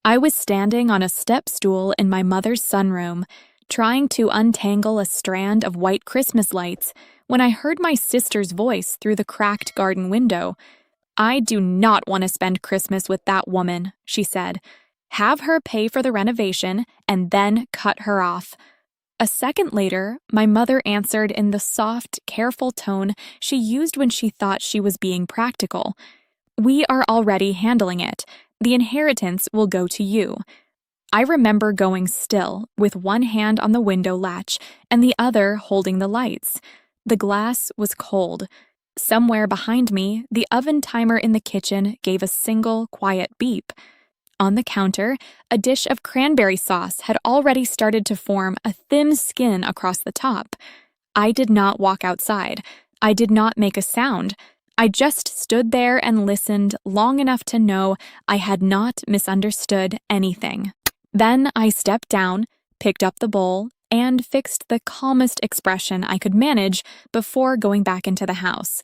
I was standing on a step stool in my mother's sunroom, trying to untangle a strand of white Christmas lights, when I heard my sister's voice through the cracked garden window. "I do not want to spend Christmas with that woman," she said. "Have her pay for the renovation and then cut her off." A second later, my mother answered in the soft, careful tone she used when she thought she was being practical. "We are already handling it. The inheritance will go to you." I remember going still, with one hand on the window latch and the other holding the lights. The glass was cold. Somewhere behind me, the oven timer in the kitchen gave a single, quiet beep. On the counter, a dish of cranberry sauce had already started to form a thin skin across the top. I did not walk outside. I did not make a sound. I just stood there and listened long enough to know I had not misunderstood anything. Then I stepped down, picked up the bowl, and fixed the calmest expression I could manage before going back into the house.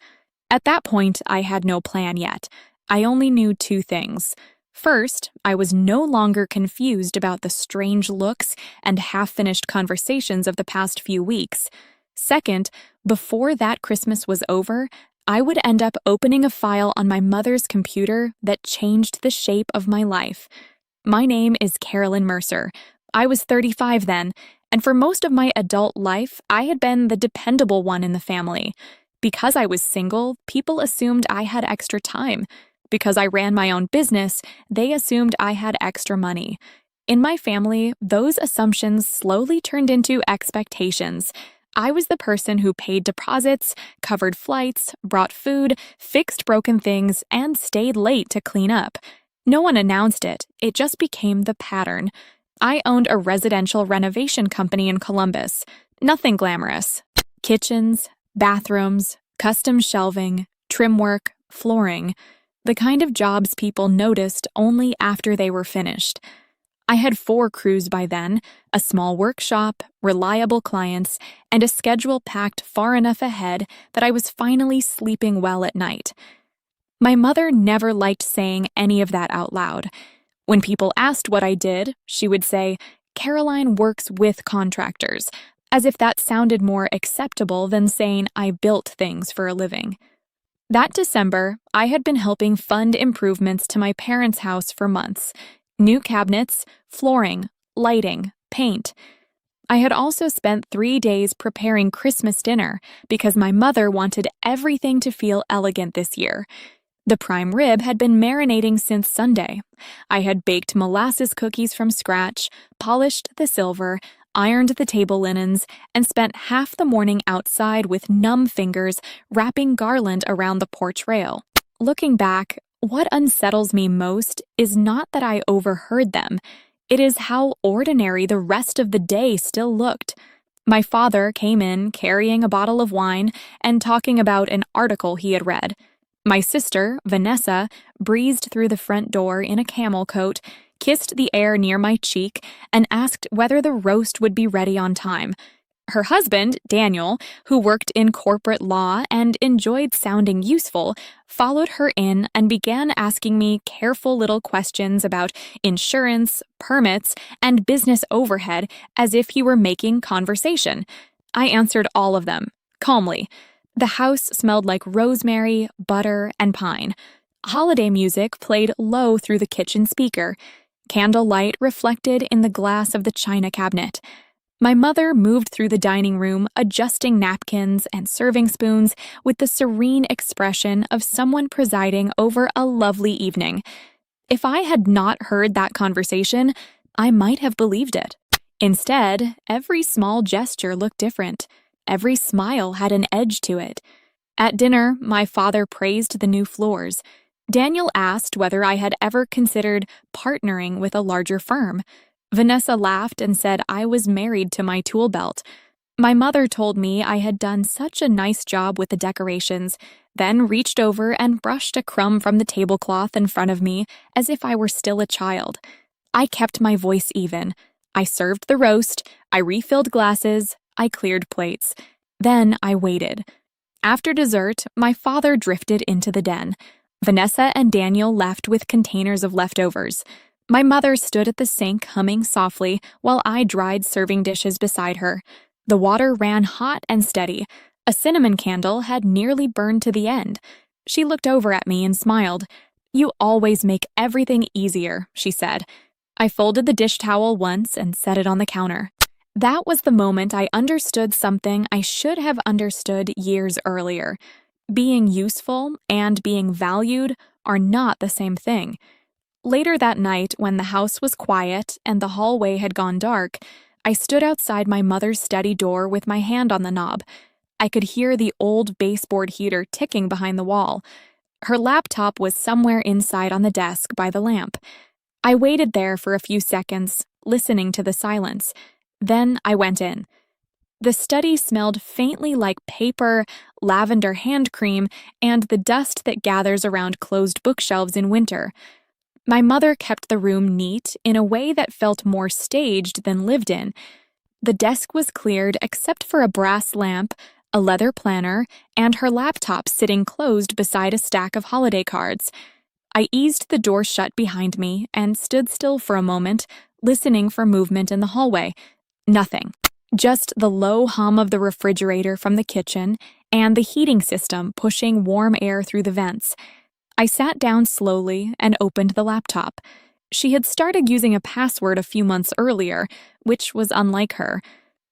At that point, I had no plan yet. I only knew two things. First, I was no longer confused about the strange looks and half-finished conversations of the past few weeks. Second, before that Christmas was over, I would end up opening a file on my mother's computer that changed the shape of my life. My name is Carolyn Mercer. I was 35 then, and for most of my adult life, I had been the dependable one in the family. Because I was single, people assumed I had extra time. Because I ran my own business, they assumed I had extra money. In my family, those assumptions slowly turned into expectations. I was the person who paid deposits, covered flights, brought food, fixed broken things, and stayed late to clean up. No one announced it. It just became the pattern. I owned a residential renovation company in Columbus. Nothing glamorous. Kitchens, bathrooms, custom shelving, trim work, flooring. The kind of jobs people noticed only after they were finished. I had 4 crews by then, a small workshop, reliable clients, and a schedule packed far enough ahead that I was finally sleeping well at night. My mother never liked saying any of that out loud. When people asked what I did, she would say, "Caroline works with contractors," as if that sounded more acceptable than saying I built things for a living. That December, I had been helping fund improvements to my parents' house for months. New cabinets, flooring, lighting, paint. I had also spent 3 days preparing Christmas dinner because my mother wanted everything to feel elegant this year. The prime rib had been marinating since Sunday. I had baked molasses cookies from scratch, polished the silver, ironed the table linens, and spent half the morning outside with numb fingers wrapping garland around the porch rail. Looking back, what unsettles me most is not that I overheard them. It is how ordinary the rest of the day still looked. My father came in carrying a bottle of wine and talking about an article he had read. My sister, Vanessa, breezed through the front door in a camel coat, kissed the air near my cheek, and asked whether the roast would be ready on time. Her husband, Daniel, who worked in corporate law and enjoyed sounding useful, followed her in and began asking me careful little questions about insurance, permits, and business overhead as if he were making conversation. I answered all of them, calmly. The house smelled like rosemary, butter, and pine. Holiday music played low through the kitchen speaker. Candlelight reflected in the glass of the china cabinet. My mother moved through the dining room, adjusting napkins and serving spoons with the serene expression of someone presiding over a lovely evening. If I had not heard that conversation, I might have believed it. Instead, every small gesture looked different. Every smile had an edge to it. At dinner, my father praised the new floors. Daniel asked whether I had ever considered partnering with a larger firm. Vanessa laughed and said I was married to my tool belt. My mother told me I had done such a nice job with the decorations, then reached over and brushed a crumb from the tablecloth in front of me as if I were still a child. I kept my voice even. I served the roast, I refilled glasses, I cleared plates. Then I waited. After dessert, my father drifted into the den. Vanessa and Daniel left with containers of leftovers. My mother stood at the sink humming softly while I dried serving dishes beside her. The water ran hot and steady. A cinnamon candle had nearly burned to the end. She looked over at me and smiled. "You always make everything easier," she said. I folded the dish towel once and set it on the counter. That was the moment I understood something I should have understood years earlier. Being useful and being valued are not the same thing. Later that night, when the house was quiet and the hallway had gone dark, I stood outside my mother's study door with my hand on the knob. I could hear the old baseboard heater ticking behind the wall. Her laptop was somewhere inside on the desk by the lamp. I waited there for a few seconds, listening to the silence. Then I went in. The study smelled faintly like paper, lavender hand cream, and the dust that gathers around closed bookshelves in winter. My mother kept the room neat in a way that felt more staged than lived in. The desk was cleared except for a brass lamp, a leather planner, and her laptop sitting closed beside a stack of holiday cards. I eased the door shut behind me and stood still for a moment, listening for movement in the hallway. Nothing. Just the low hum of the refrigerator from the kitchen and the heating system pushing warm air through the vents. I sat down slowly and opened the laptop. She had started using a password a few months earlier, which was unlike her.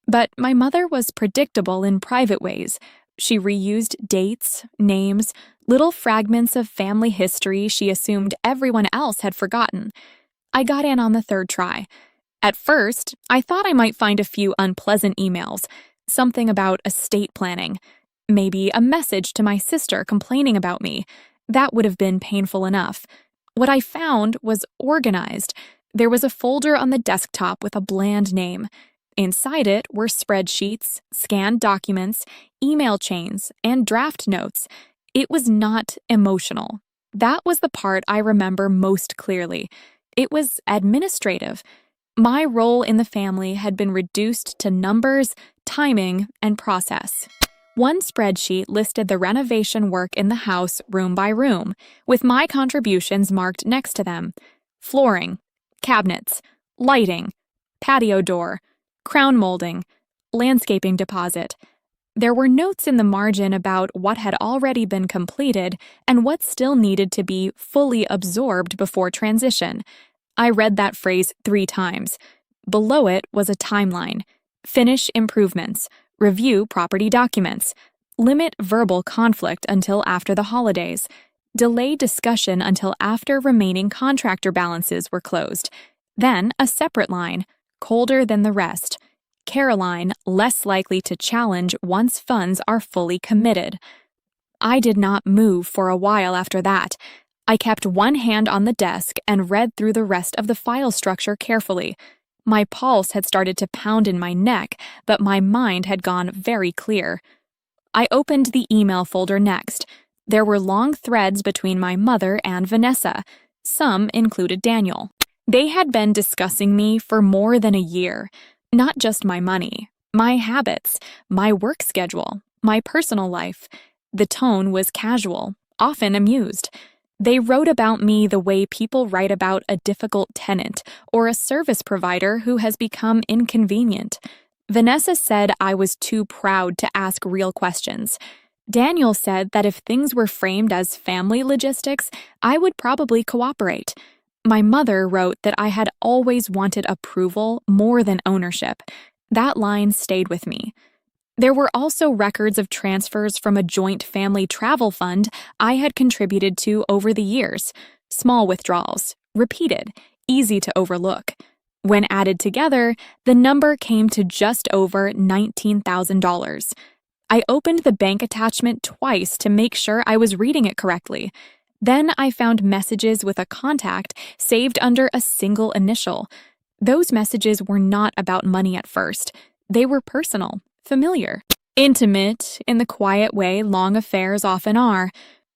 But my mother was predictable in private ways. She reused dates, names, little fragments of family history she assumed everyone else had forgotten. I got in on the third try. At first, I thought I might find a few unpleasant emails, something about estate planning, maybe a message to my sister complaining about me. That would have been painful enough. What I found was organized. There was a folder on the desktop with a bland name. Inside it were spreadsheets, scanned documents, email chains, and draft notes. It was not emotional. That was the part I remember most clearly. It was administrative. My role in the family had been reduced to numbers, timing, and process. One spreadsheet listed the renovation work in the house room by room, with my contributions marked next to them: flooring, cabinets, lighting, patio door, crown molding, landscaping deposit. There were notes in the margin about what had already been completed and what still needed to be fully absorbed before transition. I read that phrase 3 times. Below it was a timeline: finish improvements, review property documents, limit verbal conflict until after the holidays, delay discussion until after remaining contractor balances were closed. Then a separate line: colder than the rest. Caroline, less likely to challenge once funds are fully committed. I did not move for a while after that. I kept one hand on the desk and read through the rest of the file structure carefully. My pulse had started to pound in my neck, but my mind had gone very clear. I opened the email folder next. There were long threads between my mother and Vanessa. Some included Daniel. They had been discussing me for more than a year. Not just my money, my habits, my work schedule, my personal life. The tone was casual, often amused. They wrote about me the way people write about a difficult tenant or a service provider who has become inconvenient. Vanessa said I was too proud to ask real questions. Daniel said that if things were framed as family logistics, I would probably cooperate. My mother wrote that I had always wanted approval more than ownership. That line stayed with me. There were also records of transfers from a joint family travel fund I had contributed to over the years. Small withdrawals, repeated, easy to overlook. When added together, the number came to just over $19,000. I opened the bank attachment twice to make sure I was reading it correctly. Then I found messages with a contact saved under a single initial. Those messages were not about money at first. They were personal, familiar, intimate in the quiet way long affairs often are.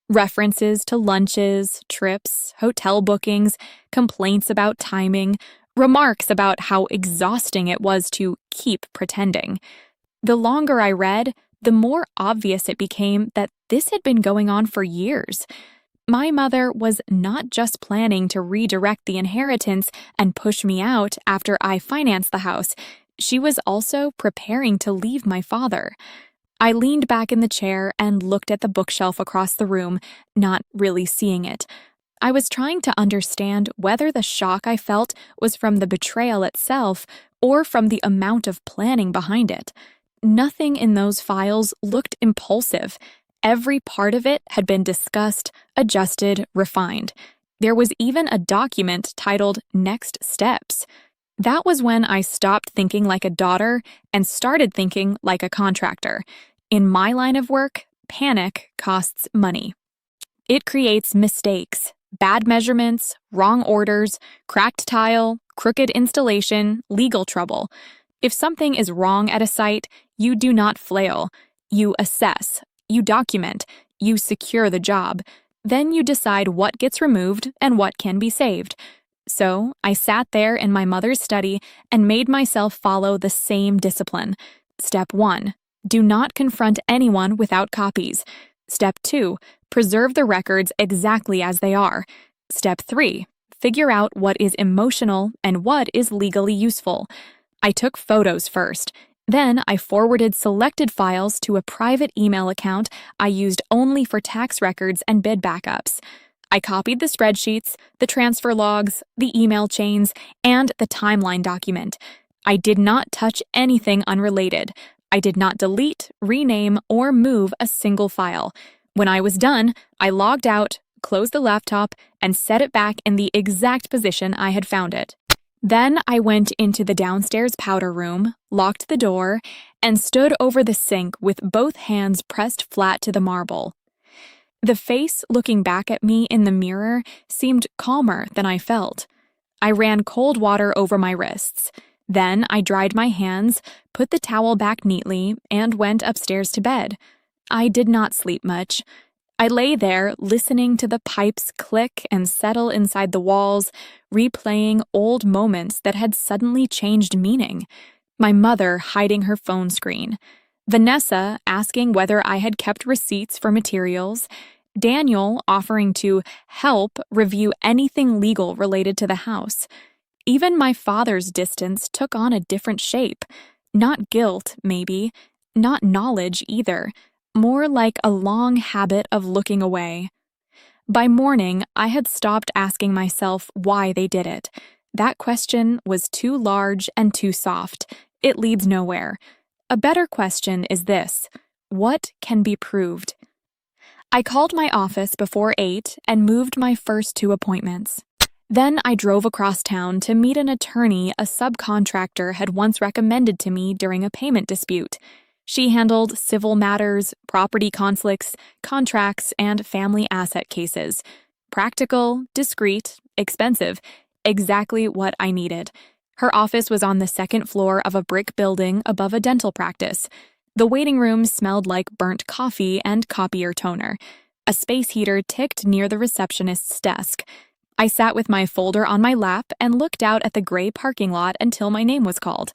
References to lunches, trips, hotel bookings, complaints about timing, remarks about how exhausting it was to keep pretending. The longer I read, the more obvious it became that this had been going on for years. My mother was not just planning to redirect the inheritance and push me out after I financed the house, she was also preparing to leave my father. I leaned back in the chair and looked at the bookshelf across the room, not really seeing it. I was trying to understand whether the shock I felt was from the betrayal itself or from the amount of planning behind it. Nothing in those files looked impulsive. Every part of it had been discussed, adjusted, refined. There was even a document titled Next Steps. That was when I stopped thinking like a daughter and started thinking like a contractor. In my line of work, panic costs money. It creates mistakes, bad measurements, wrong orders, cracked tile, crooked installation, legal trouble. If something is wrong at a site, you do not flail. You assess, you document, you secure the job. Then you decide what gets removed and what can be saved. So I sat there in my mother's study and made myself follow the same discipline. Step 1. Do not confront anyone without copies. Step 2. Preserve the records exactly as they are. Step 3. Figure out what is emotional and what is legally useful. I took photos first. Then I forwarded selected files to a private email account I used only for tax records and bid backups. I copied the spreadsheets, the transfer logs, the email chains, and the timeline document. I did not touch anything unrelated. I did not delete, rename, or move a single file. When I was done, I logged out, closed the laptop, and set it back in the exact position I had found it. Then I went into the downstairs powder room, locked the door, and stood over the sink with both hands pressed flat to the marble. The face looking back at me in the mirror seemed calmer than I felt. I ran cold water over my wrists. Then I dried my hands, put the towel back neatly, and went upstairs to bed. I did not sleep much. I lay there listening to the pipes click and settle inside the walls, replaying old moments that had suddenly changed meaning. My mother hiding her phone screen. Vanessa asking whether I had kept receipts for materials. Daniel offering to help review anything legal related to the house. Even my father's distance took on a different shape. Not guilt, maybe. Not knowledge either. More like a long habit of looking away. By morning, I had stopped asking myself why they did it. That question was too large and too soft. It leads nowhere. A better question is this: what can be proved? I called my office before 8 and moved my first 2 appointments. Then I drove across town to meet an attorney a subcontractor had once recommended to me during a payment dispute. She handled civil matters, property conflicts, contracts, and family asset cases. Practical, discreet, expensive, exactly what I needed. Her office was on the second floor of a brick building above a dental practice. The waiting room smelled like burnt coffee and copier toner. A space heater ticked near the receptionist's desk. I sat with my folder on my lap and looked out at the gray parking lot until my name was called.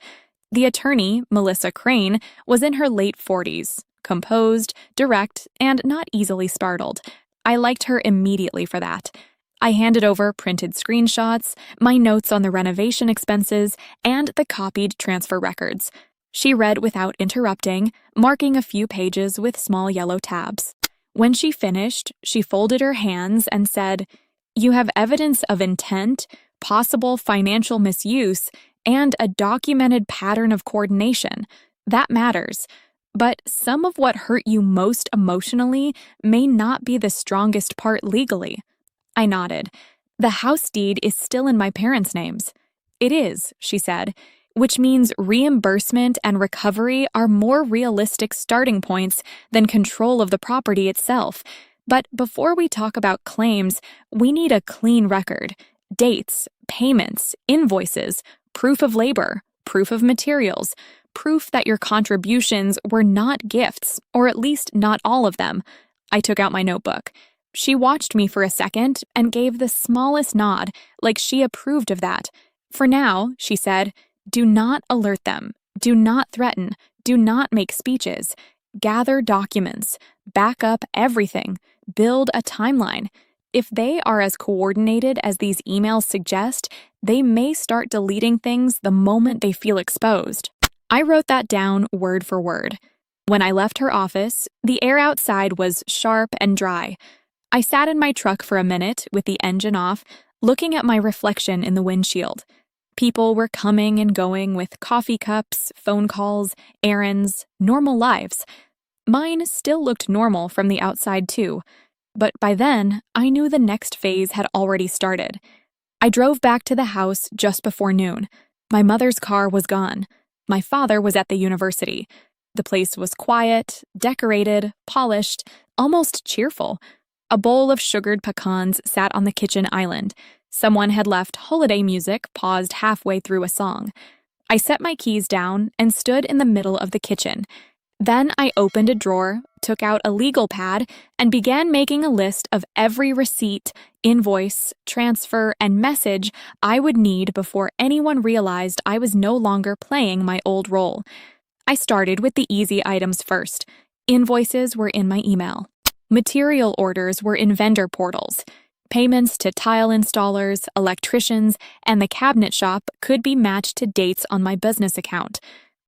The attorney, Melissa Crane, was in her late 40s, composed, direct, and not easily startled. I liked her immediately for that. I handed over printed screenshots, my notes on the renovation expenses, and the copied transfer records. She read without interrupting, marking a few pages with small yellow tabs. When she finished, she folded her hands and said, "You have evidence of intent, possible financial misuse, and a documented pattern of coordination. That matters. But some of what hurt you most emotionally may not be the strongest part legally." I nodded. "The house deed is still in my parents' names." "It is," she said, "which means reimbursement and recovery are more realistic starting points than control of the property itself. But before we talk about claims, we need a clean record. Dates, payments, invoices, proof of labor, proof of materials, proof that your contributions were not gifts, or at least not all of them." I took out my notebook. She watched me for a second and gave the smallest nod, like she approved of that. "For now," she said, "do not alert them. Do not threaten. Do not make speeches. Gather documents. Back up everything. Build a timeline. If they are as coordinated as these emails suggest, they may start deleting things the moment they feel exposed. I wrote that down word for word. When I left her office, the air outside was sharp and dry. I sat in my truck for a minute with the engine off, looking at my reflection in the windshield. People were coming and going with coffee cups, phone calls, errands, normal lives. Mine still looked normal from the outside too, but by then, I knew the next phase had already started. I drove back to the house just before noon. My mother's car was gone. My father was at the university. The place was quiet, decorated, polished, almost cheerful. A bowl of sugared pecans sat on the kitchen island. Someone had left holiday music paused halfway through a song. I set my keys down and stood in the middle of the kitchen. Then I opened a drawer, took out a legal pad, and began making a list of every receipt, invoice, transfer, and message I would need before anyone realized I was no longer playing my old role. I started with the easy items first. Invoices were in my email. Material orders were in vendor portals. Payments to tile installers, electricians, and the cabinet shop could be matched to dates on my business account.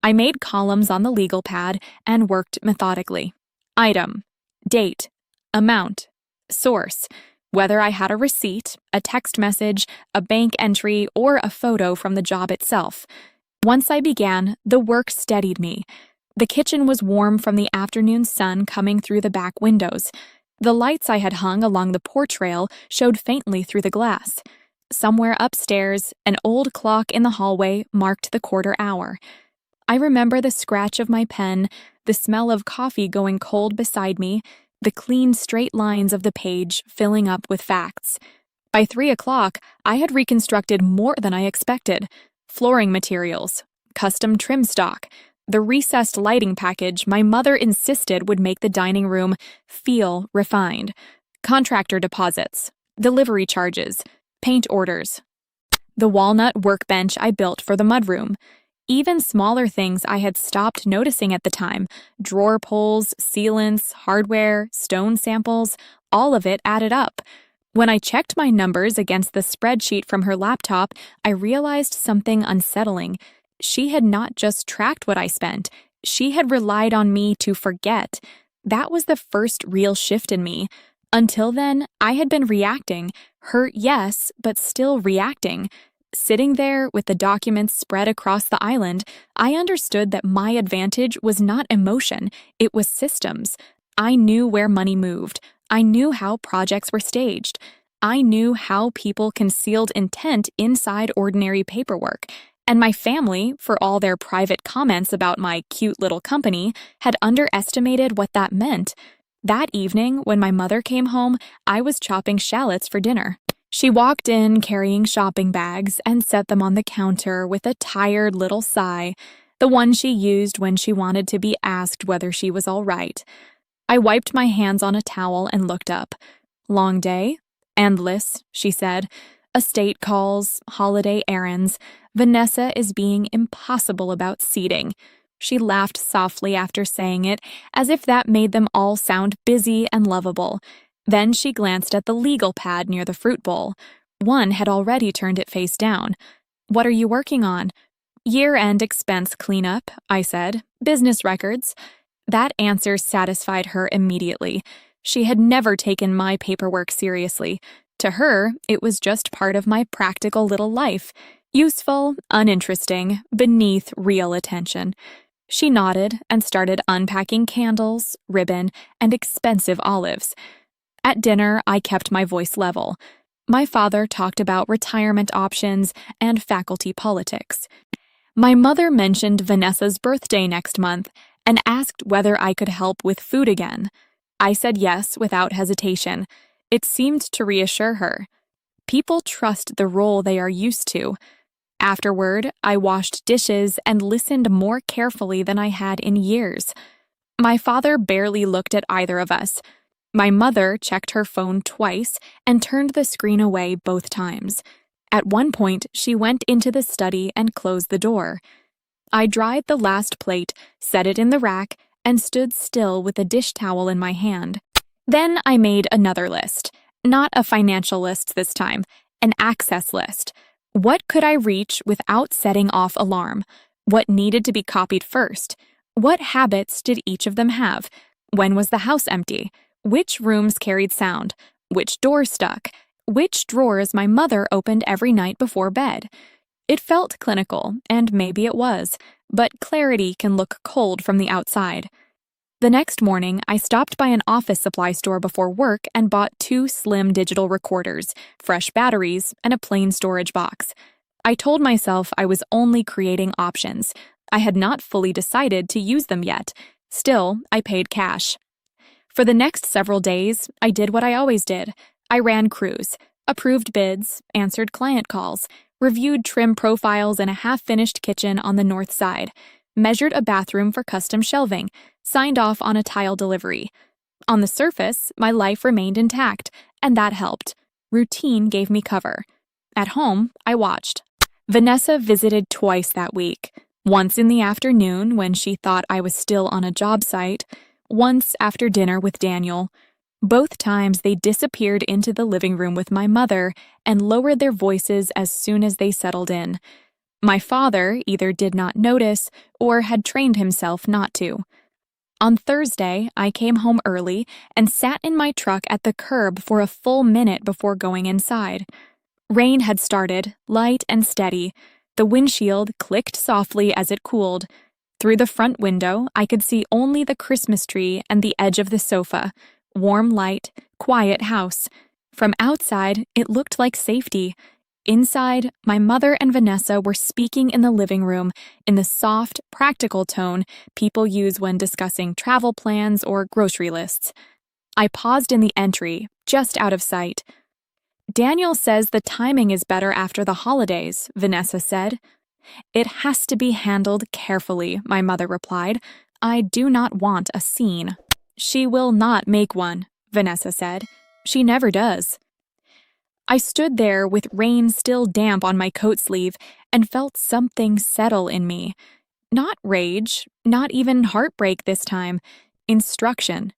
I made columns on the legal pad and worked methodically. Item, date, amount, source, whether I had a receipt, a text message, a bank entry, or a photo from the job itself. Once I began, the work steadied me. The kitchen was warm from the afternoon sun coming through the back windows. The lights I had hung along the porch rail showed faintly through the glass. Somewhere upstairs, an old clock in the hallway marked the quarter hour. I remember the scratch of my pen, the smell of coffee going cold beside me, the clean straight lines of the page filling up with facts. By 3 o'clock, I had reconstructed more than I expected. Flooring materials, custom trim stock, the recessed lighting package my mother insisted would make the dining room feel refined, contractor deposits, delivery charges, paint orders, the walnut workbench I built for the mudroom. Even smaller things I had stopped noticing at the time, drawer pulls, sealants, hardware, stone samples, all of it added up. When I checked my numbers against the spreadsheet from her laptop, I realized something unsettling. She had not just tracked what I spent, she had relied on me to forget. That was the first real shift in me. Until then, I had been reacting, hurt yes, but still reacting. Sitting there with the documents spread across the island, I understood that my advantage was not emotion, it was systems. I knew where money moved. I knew how projects were staged. I knew how people concealed intent inside ordinary paperwork. And my family, for all their private comments about my cute little company, had underestimated what that meant. That evening, when my mother came home, I was chopping shallots for dinner. She walked in carrying shopping bags and set them on the counter with a tired little sigh, the one she used when she wanted to be asked whether she was all right. I wiped my hands on a towel and looked up. Long day? Endless, she said. Estate calls, holiday errands. Vanessa is being impossible about seating. She laughed softly after saying it, as if that made them all sound busy and lovable. Then she glanced at the legal pad near the fruit bowl. One had already turned it face down. "What are you working on?" "Year-end expense cleanup," I said. "Business records." That answer satisfied her immediately. She had never taken my paperwork seriously. To her, it was just part of my practical little life. Useful, uninteresting, beneath real attention. She nodded and started unpacking candles, ribbon, and expensive olives. At dinner, I kept my voice level. My father talked about retirement options and faculty politics. My mother mentioned Vanessa's birthday next month and asked whether I could help with food again. I said yes without hesitation. It seemed to reassure her. People trust the role they are used to. Afterward, I washed dishes and listened more carefully than I had in years. My father barely looked at either of us. My mother checked her phone twice and turned the screen away both times. At one point, she went into the study and closed the door. I dried the last plate, set it in the rack, and stood still with a dish towel in my hand. Then I made another list. Not a financial list this time, an access list. What could I reach without setting off alarm? What needed to be copied first? What habits did each of them have? When was the house empty? Which rooms carried sound? Which doors stuck? Which drawers my mother opened every night before bed? It felt clinical, and maybe it was, but clarity can look cold from the outside. The next morning, I stopped by an office supply store before work and bought 2 slim digital recorders, fresh batteries, and a plain storage box. I told myself I was only creating options. I had not fully decided to use them yet. Still, I paid cash. For the next several days, I did what I always did. I ran crews, approved bids, answered client calls, reviewed trim profiles in a half-finished kitchen on the north side, measured a bathroom for custom shelving, signed off on a tile delivery. On the surface, my life remained intact, and that helped. Routine gave me cover. At home, I watched. Vanessa visited twice that week. Once in the afternoon when she thought I was still on a job site, once after dinner with Daniel. Both times they disappeared into the living room with my mother and lowered their voices as soon as they settled in. My father either did not notice or had trained himself not to. On Thursday, I came home early and sat in my truck at the curb for a full minute before going inside. Rain had started, light and steady. The windshield clicked softly as it cooled. Through the front window, I could see only the Christmas tree and the edge of the sofa. Warm light, quiet house. From outside, it looked like safety. Inside, my mother and Vanessa were speaking in the living room in the soft, practical tone people use when discussing travel plans or grocery lists. I paused in the entry, just out of sight. Daniel says the timing is better after the holidays, Vanessa said. It has to be handled carefully, my mother replied. I do not want a scene. She will not make one, Vanessa said. She never does. I stood there with rain still damp on my coat sleeve and felt something settle in me. Not rage, not even heartbreak this time. Instruction.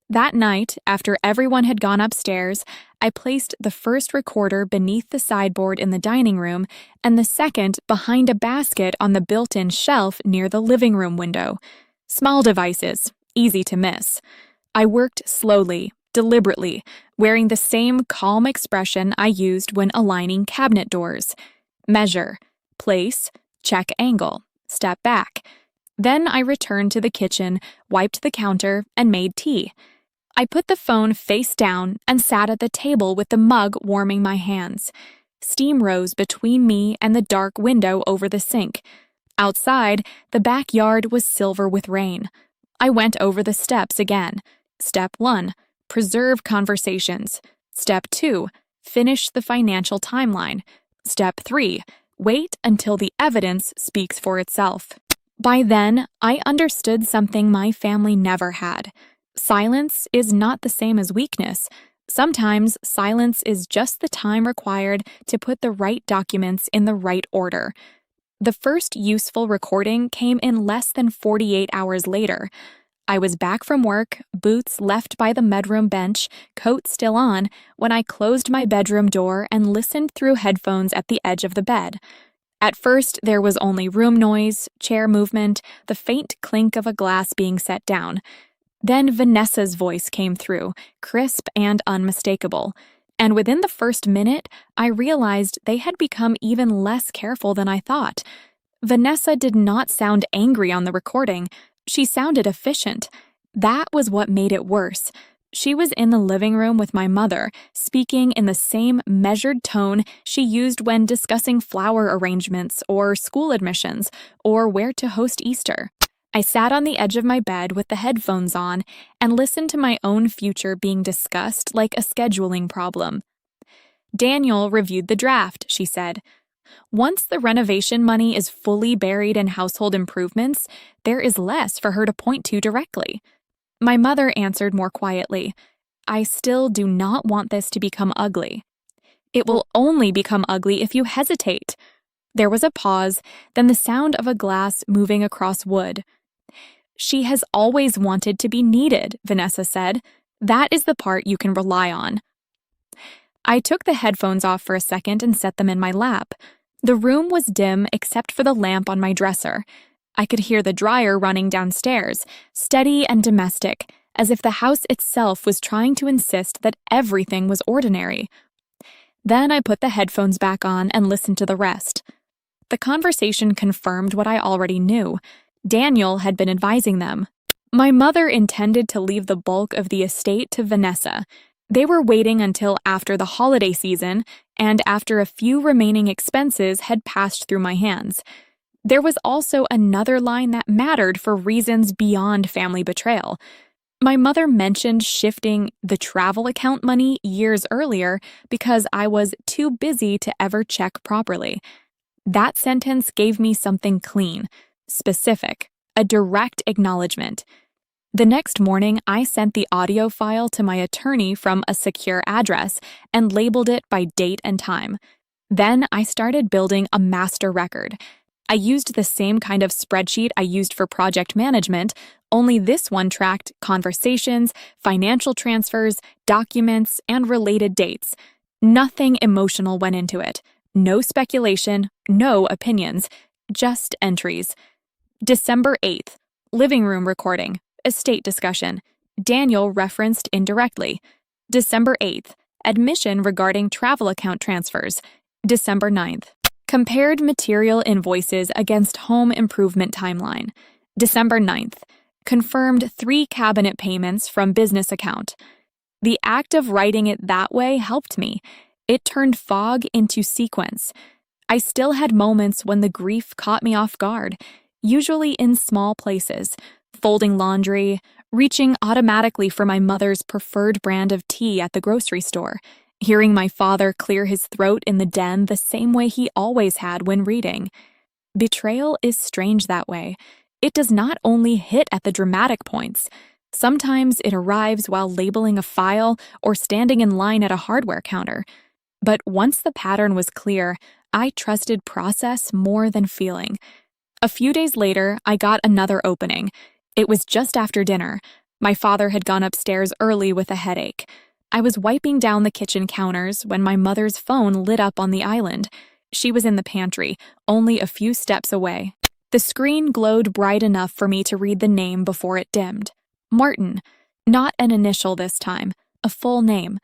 That night, after everyone had gone upstairs, I placed the first recorder beneath the sideboard in the dining room and the second behind a basket on the built-in shelf near the living room window. Small devices, easy to miss. I worked slowly, deliberately, wearing the same calm expression I used when aligning cabinet doors. Measure, place, check angle, step back. Then I returned to the kitchen, wiped the counter, and made tea. I put the phone face down and sat at the table with the mug warming my hands. Steam rose between me and the dark window over the sink. Outside, the backyard was silver with rain. I went over the steps again. Step 1, preserve conversations. Step 2, finish the financial timeline. Step 3, wait until the evidence speaks for itself. By then, I understood something my family never had. Silence is not the same as weakness. Sometimes silence is just the time required to put the right documents in the right order. The first useful recording came in less than 48 hours later. I was back from work, boots left by the bedroom bench, coat still on, when I closed my bedroom door and listened through headphones at the edge of the bed. At first, there was only room noise, chair movement, the faint clink of a glass being set down. Then Vanessa's voice came through, crisp and unmistakable. And within the first minute, I realized they had become even less careful than I thought. Vanessa did not sound angry on the recording. She sounded efficient. That was what made it worse. She was in the living room with my mother, speaking in the same measured tone she used when discussing flower arrangements or school admissions or where to host Easter. I sat on the edge of my bed with the headphones on and listened to my own future being discussed like a scheduling problem. Daniel reviewed the draft, she said. Once the renovation money is fully buried in household improvements, there is less for her to point to directly. My mother answered more quietly, I still do not want this to become ugly. It will only become ugly if you hesitate. There was a pause, then the sound of a glass moving across wood. She has always wanted to be needed, Vanessa said. That is the part you can rely on. I took the headphones off for a second and set them in my lap. The room was dim except for the lamp on my dresser. I could hear the dryer running downstairs, steady and domestic, as if the house itself was trying to insist that everything was ordinary. Then I put the headphones back on and listened to the rest. The conversation confirmed what I already knew. Daniel had been advising them. My mother intended to leave the bulk of the estate to Vanessa. They were waiting until after the holiday season and after a few remaining expenses had passed through my hands. There was also another line that mattered for reasons beyond family betrayal. My mother mentioned shifting the travel account money years earlier because I was too busy to ever check properly. That sentence gave me something clean, specific, a direct acknowledgement. The next morning, I sent the audio file to my attorney from a secure address and labeled it by date and time. Then I started building a master record. I used the same kind of spreadsheet I used for project management, only this one tracked conversations, financial transfers, documents, and related dates. Nothing emotional went into it. No speculation, no opinions, just entries. December 8th, living room recording, estate discussion. Daniel referenced indirectly. December 8th, admission regarding travel account transfers. December 9th, compared material invoices against home improvement timeline. December 9th, confirmed 3 cabinet payments from business account. The act of writing it that way helped me. It turned fog into sequence. I still had moments when the grief caught me off guard, usually in small places, folding laundry, reaching automatically for my mother's preferred brand of tea at the grocery store, hearing my father clear his throat in the den the same way he always had when reading. Betrayal is strange that way. It does not only hit at the dramatic points. Sometimes it arrives while labeling a file or standing in line at a hardware counter. But once the pattern was clear, I trusted process more than feeling. A few days later, I got another opening. It was just after dinner. My father had gone upstairs early with a headache. I was wiping down the kitchen counters when my mother's phone lit up on the island. She was in the pantry, only a few steps away. The screen glowed bright enough for me to read the name before it dimmed. Martin. Not an initial this time, a full name.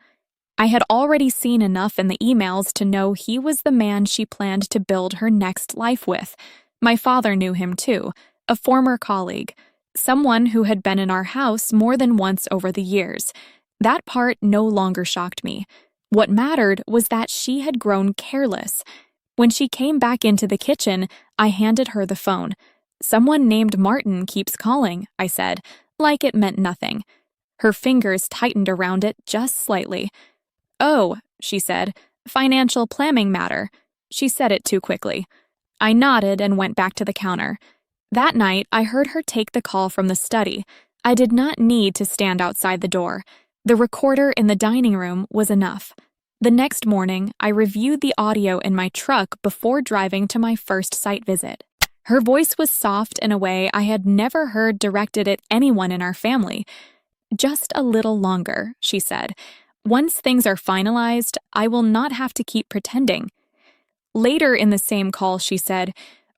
I had already seen enough in the emails to know he was the man she planned to build her next life with. My father knew him too, a former colleague, someone who had been in our house more than once over the years. That part no longer shocked me. What mattered was that she had grown careless. When she came back into the kitchen, I handed her the phone. "Someone named Martin keeps calling," I said, like it meant nothing. Her fingers tightened around it just slightly. "Oh," she said, "financial planning matter." She said it too quickly. I nodded and went back to the counter. That night, I heard her take the call from the study. I did not need to stand outside the door. The recorder in the dining room was enough. The next morning, I reviewed the audio in my truck before driving to my first site visit. Her voice was soft in a way I had never heard directed at anyone in our family. "Just a little longer," she said. "Once things are finalized, I will not have to keep pretending." Later in the same call, she said,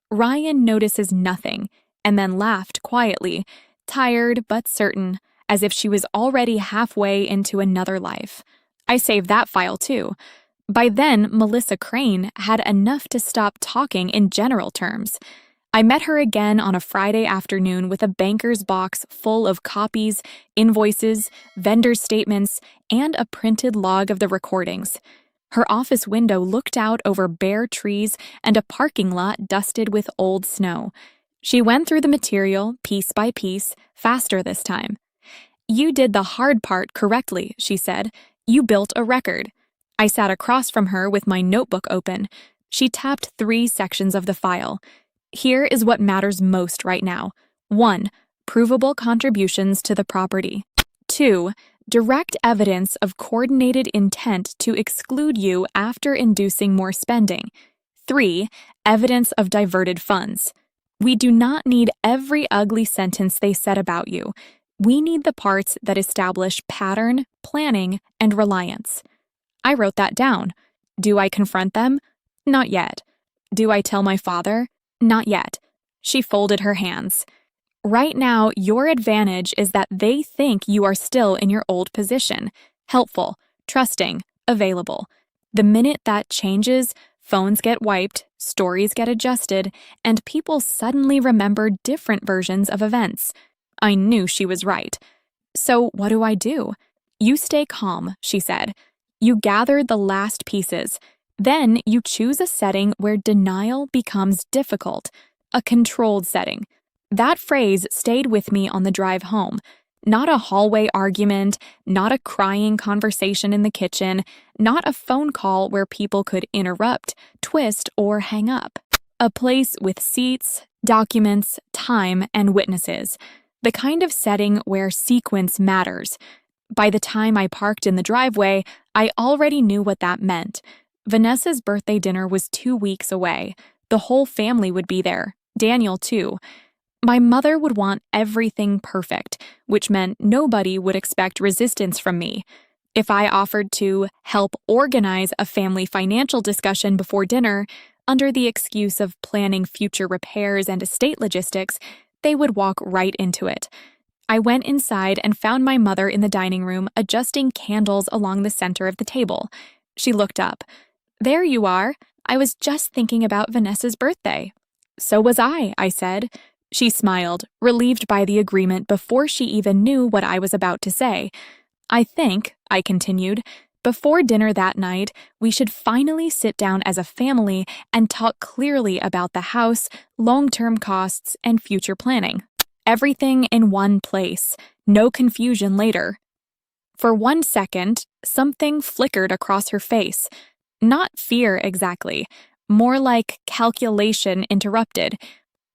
"Ryan notices nothing," and then laughed quietly, tired but certain, as if she was already halfway into another life. I saved that file too. By then, Melissa Crane had enough to stop talking in general terms. I met her again on a Friday afternoon with a banker's box full of copies, invoices, vendor statements, and a printed log of the recordings. Her office window looked out over bare trees and a parking lot dusted with old snow. She went through the material, piece by piece, faster this time. "You did the hard part correctly," she said. "You built a record." I sat across from her with my notebook open. She tapped 3 sections of the file. "Here is what matters most right now. 1. Provable contributions to the property. 2. Direct evidence of coordinated intent to exclude you after inducing more spending. 3. Evidence of diverted funds. We do not need every ugly sentence they said about you. We need the parts that establish pattern, planning, and reliance." I wrote that down. Do I confront them? Not yet. Do I tell my father? Not yet. She folded her hands. Right now, your advantage is that they think you are still in your old position, helpful, trusting, available. The minute that changes, phones get wiped, stories get adjusted, and people suddenly remember different versions of events. I knew she was right. So what do? You stay calm, she said. You gather the last pieces. Then you choose a setting where denial becomes difficult, a controlled setting. That phrase stayed with me on the drive home. Not a hallway argument, not a crying conversation in the kitchen, not a phone call where people could interrupt, twist, or hang up. A place with seats, documents, time, and witnesses. The kind of setting where sequence matters. By the time I parked in the driveway, I already knew what that meant. Vanessa's birthday dinner was 2 weeks away. The whole family would be there, Daniel too. My mother would want everything perfect, which meant nobody would expect resistance from me. If I offered to help organize a family financial discussion before dinner, under the excuse of planning future repairs and estate logistics, they would walk right into it. I went inside and found my mother in the dining room adjusting candles along the center of the table. She looked up. There you are. I was just thinking about Vanessa's birthday. So was I said. She smiled, relieved by the agreement before she even knew what I was about to say. I think, I continued, before dinner that night, we should finally sit down as a family and talk clearly about the house, long-term costs, and future planning. Everything in one place, no confusion later. For 1 second, something flickered across her face. Not fear exactly, more like calculation interrupted.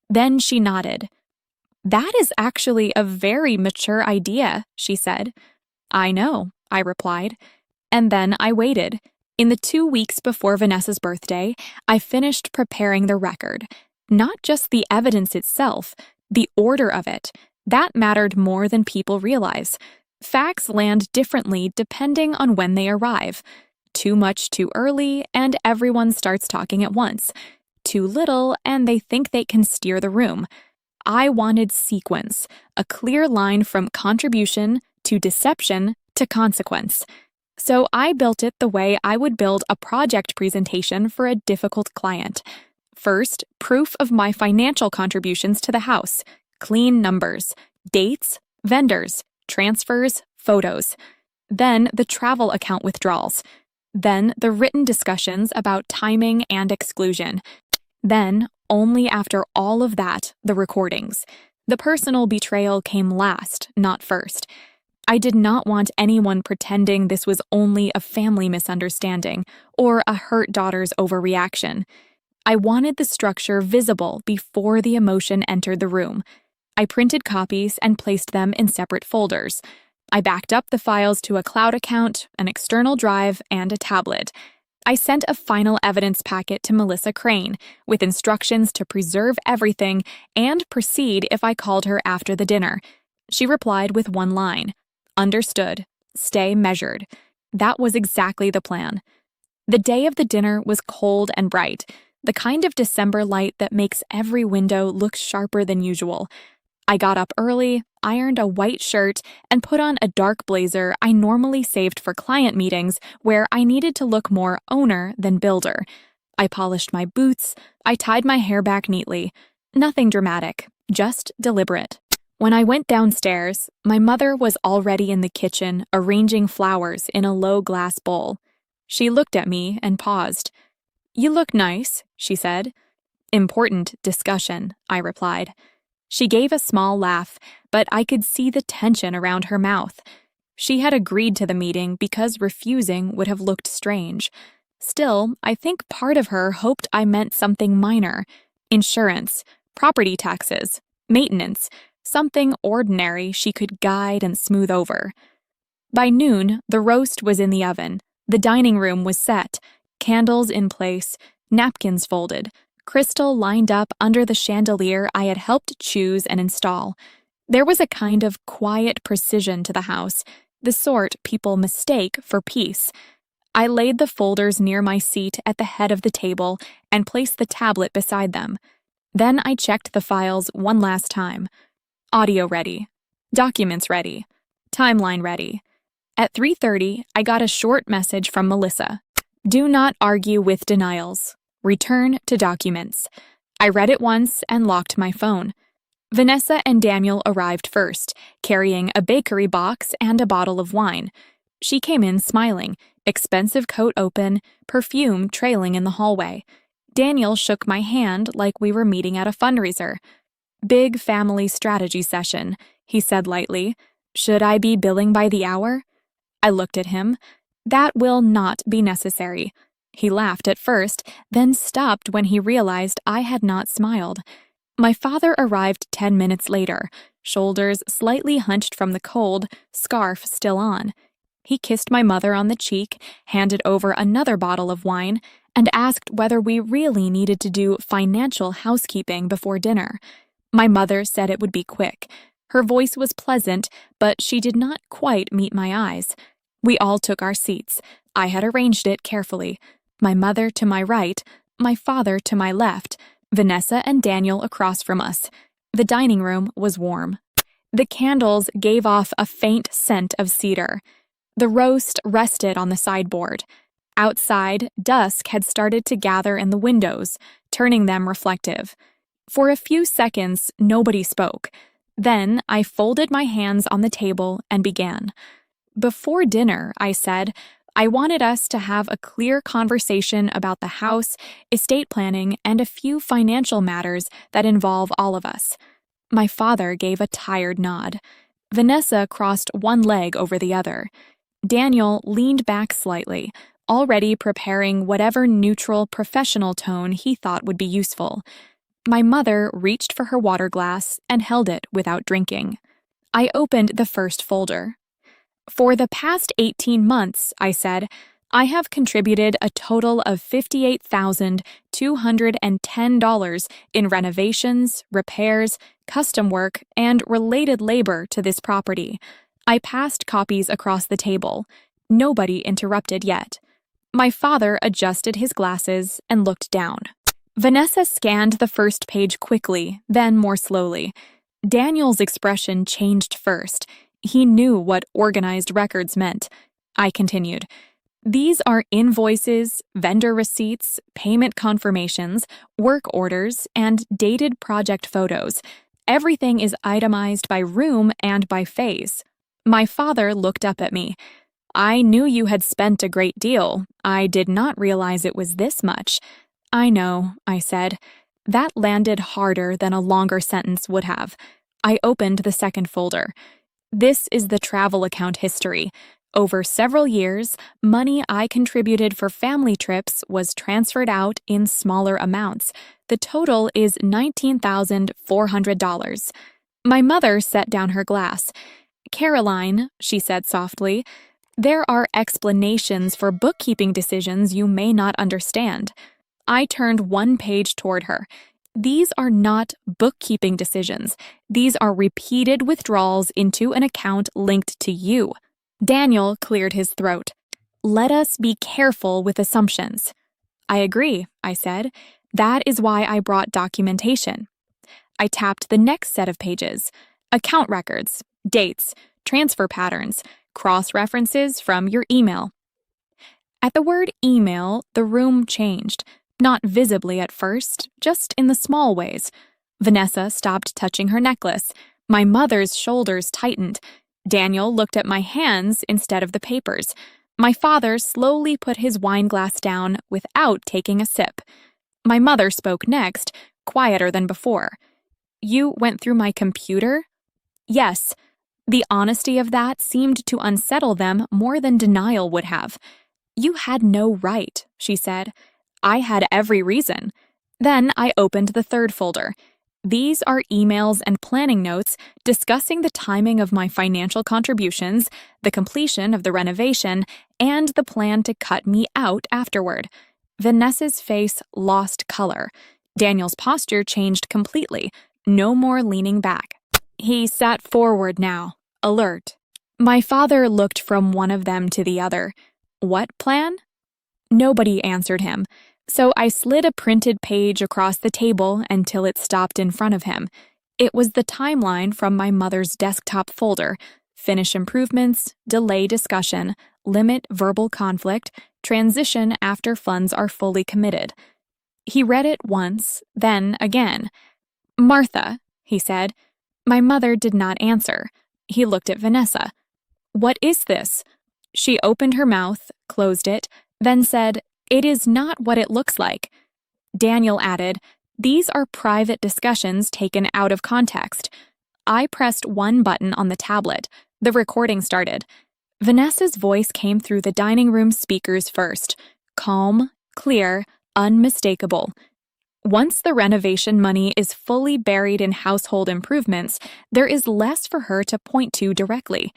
Then she nodded. That is actually a very mature idea, she said. I know, I replied. And then I waited. In the 2 weeks before Vanessa's birthday, I finished preparing the record. Not just the evidence itself, the order of it. That mattered more than people realize. Facts land differently depending on when they arrive. Too much too early, and everyone starts talking at once. Too little, and they think they can steer the room. I wanted sequence, a clear line from contribution to deception to consequence. So I built it the way I would build a project presentation for a difficult client. First, proof of my financial contributions to the house, clean numbers, dates, vendors, transfers, photos. Then the travel account withdrawals. Then the written discussions about timing and exclusion. Then, only after all of that, the recordings. The personal betrayal came last, not first. I did not want anyone pretending this was only a family misunderstanding or a hurt daughter's overreaction. I wanted the structure visible before the emotion entered the room. I printed copies and placed them in separate folders. I backed up the files to a cloud account, an external drive, and a tablet. I sent a final evidence packet to Melissa Crane with instructions to preserve everything and proceed if I called her after the dinner. She replied with one line, "Understood. Stay measured." That was exactly the plan. The day of the dinner was cold and bright, the kind of December light that makes every window look sharper than usual. I got up early, ironed a white shirt, and put on a dark blazer I normally saved for client meetings where I needed to look more owner than builder. I polished my boots, I tied my hair back neatly. Nothing dramatic, just deliberate. When I went downstairs, my mother was already in the kitchen arranging flowers in a low glass bowl. She looked at me and paused. "You look nice," she said. "Important discussion," I replied. She gave a small laugh, but I could see the tension around her mouth. She had agreed to the meeting because refusing would have looked strange. Still, I think part of her hoped I meant something minor. Insurance, property taxes, maintenance, something ordinary she could guide and smooth over. By noon, the roast was in the oven. The dining room was set, candles in place, napkins folded, crystal lined up under the chandelier I had helped choose and install. There was a kind of quiet precision to the house, the sort people mistake for peace. I laid the folders near my seat at the head of the table and placed the tablet beside them. Then I checked the files one last time. Audio ready. Documents ready. Timeline ready. At 3:30, I got a short message from Melissa. Do not argue with denials. Return to documents. I read it once and locked my phone. Vanessa and Daniel arrived first, carrying a bakery box and a bottle of wine. She came in smiling, expensive coat open, perfume trailing in the hallway. Daniel shook my hand like we were meeting at a fundraiser. Big family strategy session, he said lightly. Should I be billing by the hour? I looked at him. That will not be necessary. He laughed at first, then stopped when he realized I had not smiled. My father arrived 10 minutes later, shoulders slightly hunched from the cold, scarf still on. He kissed my mother on the cheek, handed over another bottle of wine, and asked whether we really needed to do financial housekeeping before dinner. My mother said it would be quick. Her voice was pleasant, but she did not quite meet my eyes. We all took our seats. I had arranged it carefully. My mother to my right, my father to my left, Vanessa and Daniel across from us. The dining room was warm. The candles gave off a faint scent of cedar. The roast rested on the sideboard. Outside, dusk had started to gather in the windows, turning them reflective. For a few seconds, nobody spoke. Then I folded my hands on the table and began. Before dinner, I said, I wanted us to have a clear conversation about the house, estate planning, and a few financial matters that involve all of us. My father gave a tired nod. Vanessa crossed one leg over the other. Daniel leaned back slightly, already preparing whatever neutral professional tone he thought would be useful. My mother reached for her water glass and held it without drinking. I opened the first folder. For the past 18 months, I said, I have contributed a total of $58,210 in renovations, repairs, custom work, and related labor to this property. I passed copies across the table. Nobody interrupted yet. My father adjusted his glasses and looked down. Vanessa scanned the first page quickly, then more slowly. Daniel's expression changed first. He knew what organized records meant. I continued. These are invoices, vendor receipts, payment confirmations, work orders, and dated project photos. Everything is itemized by room and by phase. My father looked up at me. I knew you had spent a great deal. I did not realize it was this much. I know, I said. That landed harder than a longer sentence would have. I opened the second folder. This is the travel account history. Over several years, money I contributed for family trips was transferred out in smaller amounts. The total is $19,400. My mother set down her glass. Caroline, she said softly, there are explanations for bookkeeping decisions you may not understand. I turned one page toward her. These are not bookkeeping decisions. These are repeated withdrawals into an account linked to you. Daniel cleared his throat. Let us be careful with assumptions. I agree, I said. That is why I brought documentation. I tapped the next set of pages. Account records, dates, transfer patterns, cross-references from your email. At the word email, the room changed. Not visibly at first, just in the small ways. Vanessa stopped touching her necklace. My mother's shoulders tightened. Daniel looked at my hands instead of the papers. My father slowly put his wine glass down without taking a sip. My mother spoke next, quieter than before. You went through my computer? Yes. The honesty of that seemed to unsettle them more than denial would have. You had no right, she said. I had every reason. Then I opened the third folder. These are emails and planning notes discussing the timing of my financial contributions, the completion of the renovation, and the plan to cut me out afterward. Vanessa's face lost color. Daniel's posture changed completely. No more leaning back. He sat forward now, alert. My father looked from one of them to the other. What plan? Nobody answered him, so I slid a printed page across the table until it stopped in front of him. It was the timeline from my mother's desktop folder: finish improvements, delay discussion, limit verbal conflict, transition after funds are fully committed. He read it once, then again. "Martha," he said. My mother did not answer. He looked at Vanessa. "What is this?" She opened her mouth, closed it, then said, "It is not what it looks like." Daniel added, "These are private discussions taken out of context." I pressed one button on the tablet. The recording started. Vanessa's voice came through the dining room speakers first. Calm, clear, unmistakable. Once the renovation money is fully buried in household improvements, there is less for her to point to directly.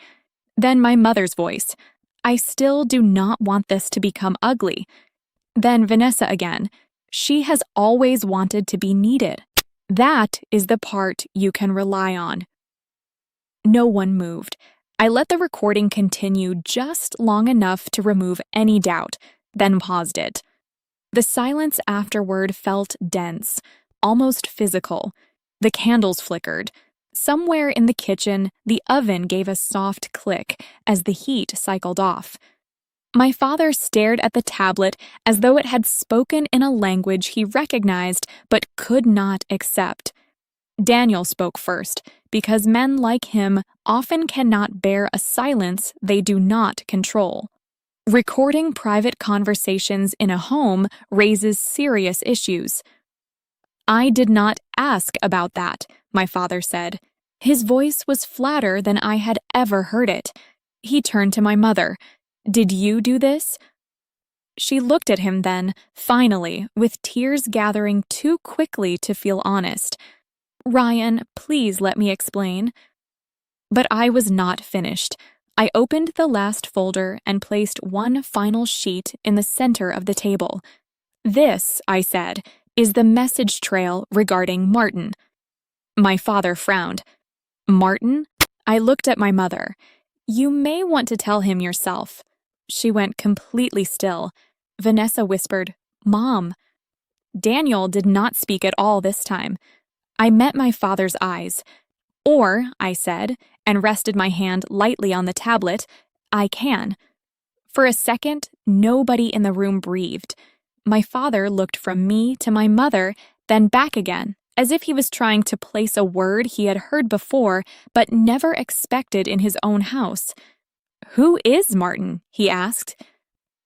Then my mother's voice. "I still do not want this to become ugly." Then Vanessa again. "She has always wanted to be needed. That is the part you can rely on." No one moved. I let the recording continue just long enough to remove any doubt, then paused it. The silence afterward felt dense, almost physical. The candles flickered. Somewhere in the kitchen, the oven gave a soft click as the heat cycled off. My father stared at the tablet as though it had spoken in a language he recognized but could not accept. Daniel spoke first, because men like him often cannot bear a silence they do not control. Recording private conversations in a home raises serious issues. "I did not ask about that," my father said. His voice was flatter than I had ever heard it. He turned to my mother. "Did you do this?" She looked at him then, finally, with tears gathering too quickly to feel honest. "Ryan, please let me explain." But I was not finished. I opened the last folder and placed one final sheet in the center of the table. "This," I said, "is the message trail regarding Martin." My father frowned. "Martin?" I looked at my mother. "You may want to tell him yourself." She went completely still. Vanessa whispered, "Mom." Daniel did not speak at all this time. I met my father's eyes. "Or," I said, and rested my hand lightly on the tablet, "I can." For a second, nobody in the room breathed. My father looked from me to my mother, then back again, as if he was trying to place a word he had heard before but never expected in his own house. "Who is Martin?" he asked.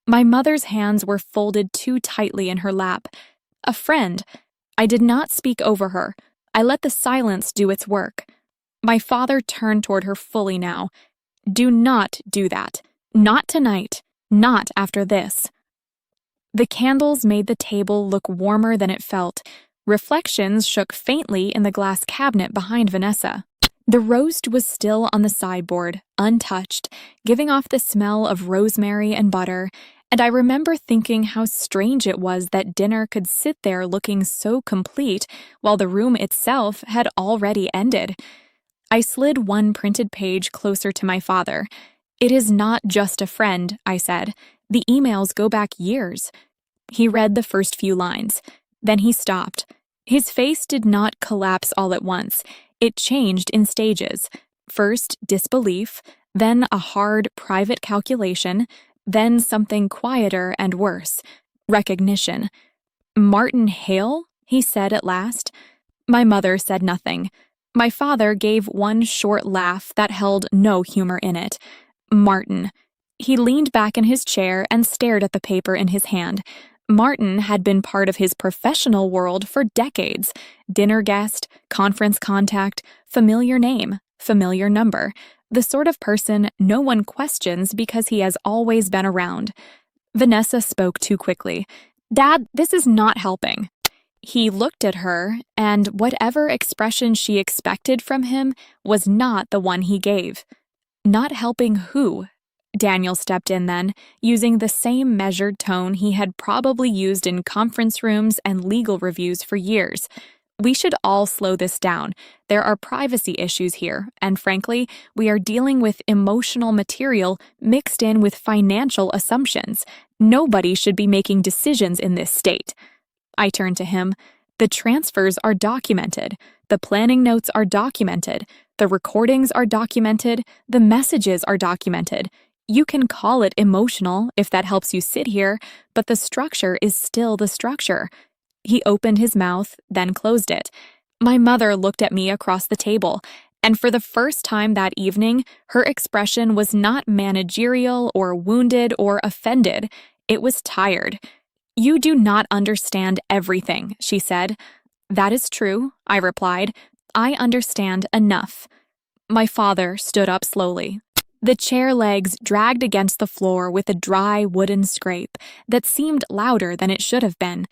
My mother's hands were folded too tightly in her lap. "A friend." I did not speak over her. I let the silence do its work. My father turned toward her fully now. "Do not do that. Not tonight. Not after this." The candles made the table look warmer than it felt. Reflections shook faintly in the glass cabinet behind Vanessa. The roast was still on the sideboard, untouched, giving off the smell of rosemary and butter, and I remember thinking how strange it was that dinner could sit there looking so complete while the room itself had already ended. I slid one printed page closer to my father. "It is not just a friend," I said. "The emails go back years." He read the first few lines. Then he stopped. His face did not collapse all at once. It changed in stages. First, disbelief, then a hard, private calculation, then something quieter and worse, recognition. "Martin Hale?" he said at last. My mother said nothing. My father gave one short laugh that held no humor in it. "Martin." He leaned back in his chair and stared at the paper in his hand. Martin had been part of his professional world for decades. Dinner guest, conference contact, familiar name, familiar number. The sort of person no one questions because he has always been around. Vanessa spoke too quickly. "Dad, this is not helping." He looked at her, and whatever expression she expected from him was not the one he gave. "Not helping who?" Daniel stepped in then, using the same measured tone he had probably used in conference rooms and legal reviews for years. We should all slow this down. There are privacy issues here, and frankly, we are dealing with emotional material mixed in with financial assumptions. Nobody should be making decisions in this state. I turned to him. The transfers are documented. The planning notes are documented. The recordings are documented. The messages are documented. You can call it emotional if that helps you sit here, but the structure is still the structure. He opened his mouth, then closed it. My mother looked at me across the table, and for the first time that evening, her expression was not managerial or wounded or offended. It was tired. "You do not understand everything," she said. "That is true," I replied. "I understand enough." My father stood up slowly. The chair legs dragged against the floor with a dry wooden scrape that seemed louder than it should have been.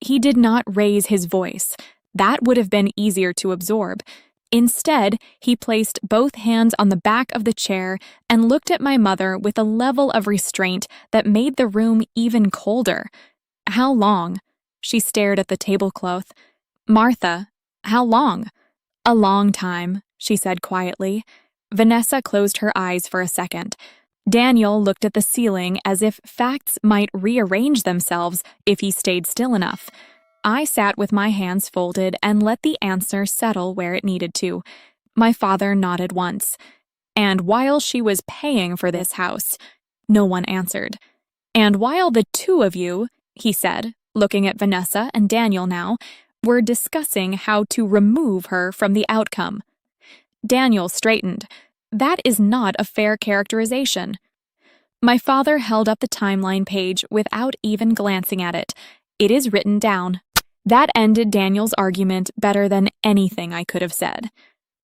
He did not raise his voice. That would have been easier to absorb. Instead, he placed both hands on the back of the chair and looked at my mother with a level of restraint that made the room even colder. "How long?" She stared at the tablecloth. "Martha, how long?" "A long time," she said quietly. Vanessa closed her eyes for a second. Daniel looked at the ceiling as if facts might rearrange themselves if he stayed still enough. I sat with my hands folded and let the answer settle where it needed to. My father nodded once. "And while she was paying for this house," no one answered. "And while the two of you," he said, looking at Vanessa and Daniel now, "were discussing how to remove her from the outcome." Daniel straightened. "That is not a fair characterization." My father held up the timeline page without even glancing at it. "It is written down." That ended Daniel's argument better than anything I could have said.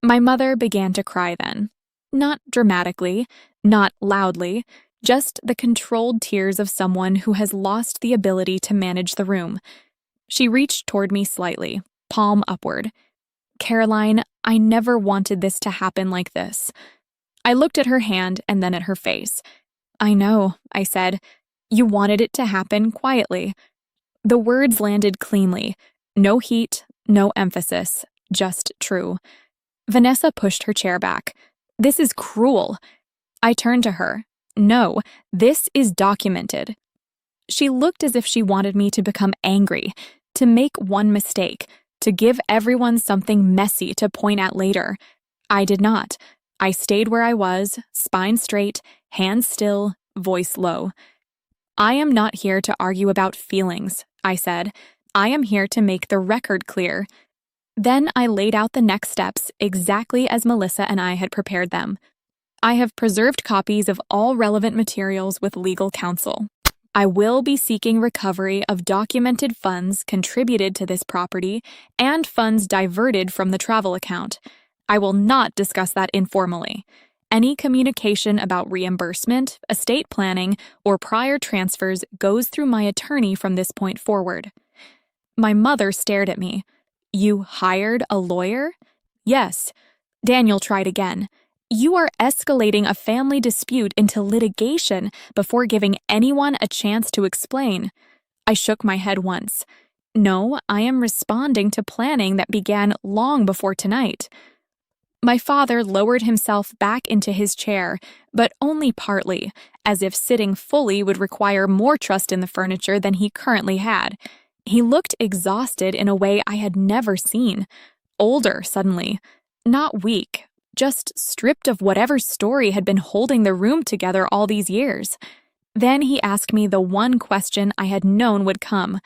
My mother began to cry then. Not dramatically, not loudly, just the controlled tears of someone who has lost the ability to manage the room. She reached toward me slightly, palm upward. "Caroline, I never wanted this to happen like this." I looked at her hand and then at her face. "I know," I said. "You wanted it to happen quietly." The words landed cleanly. No heat, no emphasis, just true. Vanessa pushed her chair back. "This is cruel." I turned to her. "No, this is documented." She looked as if she wanted me to become angry, to make one mistake, to give everyone something messy to point at later. I did not. I stayed where I was, spine straight, hands still, voice low. "I am not here to argue about feelings," I said. "I am here to make the record clear." Then I laid out the next steps exactly as Melissa and I had prepared them. I have preserved copies of all relevant materials with legal counsel. I will be seeking recovery of documented funds contributed to this property and funds diverted from the travel account. I will not discuss that informally. Any communication about reimbursement, estate planning, or prior transfers goes through my attorney from this point forward. My mother stared at me. "You hired a lawyer?" "Yes." Daniel tried again. "You are escalating a family dispute into litigation before giving anyone a chance to explain." I shook my head once. "No, I am responding to planning that began long before tonight." My father lowered himself back into his chair, but only partly, as if sitting fully would require more trust in the furniture than he currently had. He looked exhausted in a way I had never seen. Older, suddenly. Not weak, just stripped of whatever story had been holding the room together all these years. Then he asked me the one question I had known would come.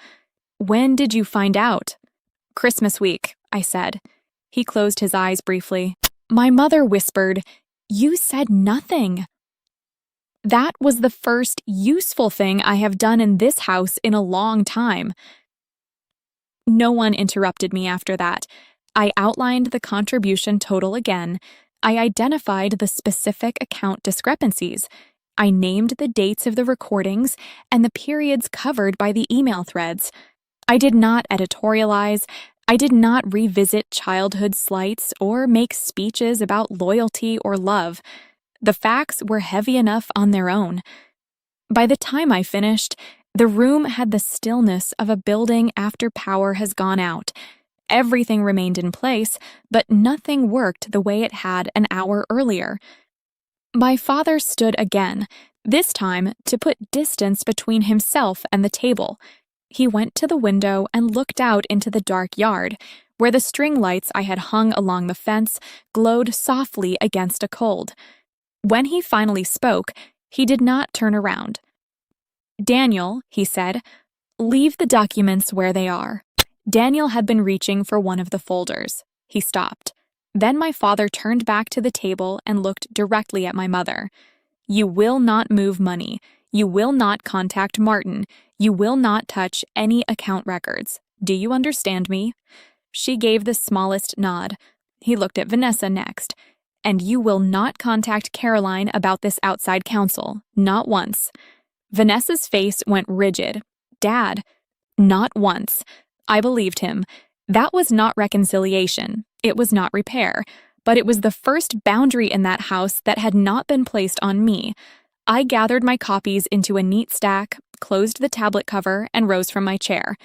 "When did you find out?" "Christmas week," I said. He closed his eyes briefly. My mother whispered, "You said nothing." That was the first useful thing I have done in this house in a long time. No one interrupted me after that. I outlined the contribution total again. I identified the specific account discrepancies. I named the dates of the recordings and the periods covered by the email threads. I did not editorialize. I did not revisit childhood slights or make speeches about loyalty or love. The facts were heavy enough on their own. By the time I finished, the room had the stillness of a building after power has gone out. Everything remained in place, but nothing worked the way it had an hour earlier. My father stood again, this time to put distance between himself and the table. He went to the window and looked out into the dark yard, where the string lights I had hung along the fence glowed softly against a cold. When he finally spoke, he did not turn around. "Daniel," he said, "leave the documents where they are." Daniel had been reaching for one of the folders. He stopped. Then my father turned back to the table and looked directly at my mother. "You will not move money. You will not contact Martin. You will not touch any account records. Do you understand me?" She gave the smallest nod. He looked at Vanessa next. "And you will not contact Caroline about this outside counsel. Not once." Vanessa's face went rigid. "Dad." "Not once." I believed him. That was not reconciliation. It was not repair. But it was the first boundary in that house that had not been placed on me. I gathered my copies into a neat stack, closed the tablet cover, and rose from my chair.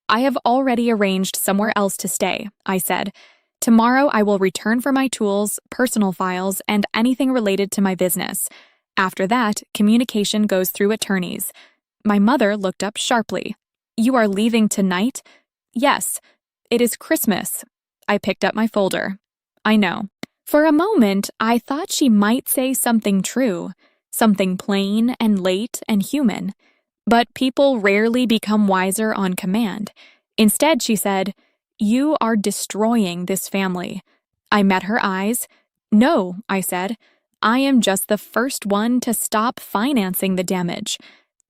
"I have already arranged somewhere else to stay," I said. "Tomorrow I will return for my tools, personal files, and anything related to my business. After that, communication goes through attorneys." My mother looked up sharply. "You are leaving tonight?" "Yes. It is Christmas." I picked up my folder. "I know." For a moment, I thought she might say something true, something plain and late and human. But people rarely become wiser on command. Instead, she said, "You are destroying this family." I met her eyes. "No," I said. "I am just the first one to stop financing the damage."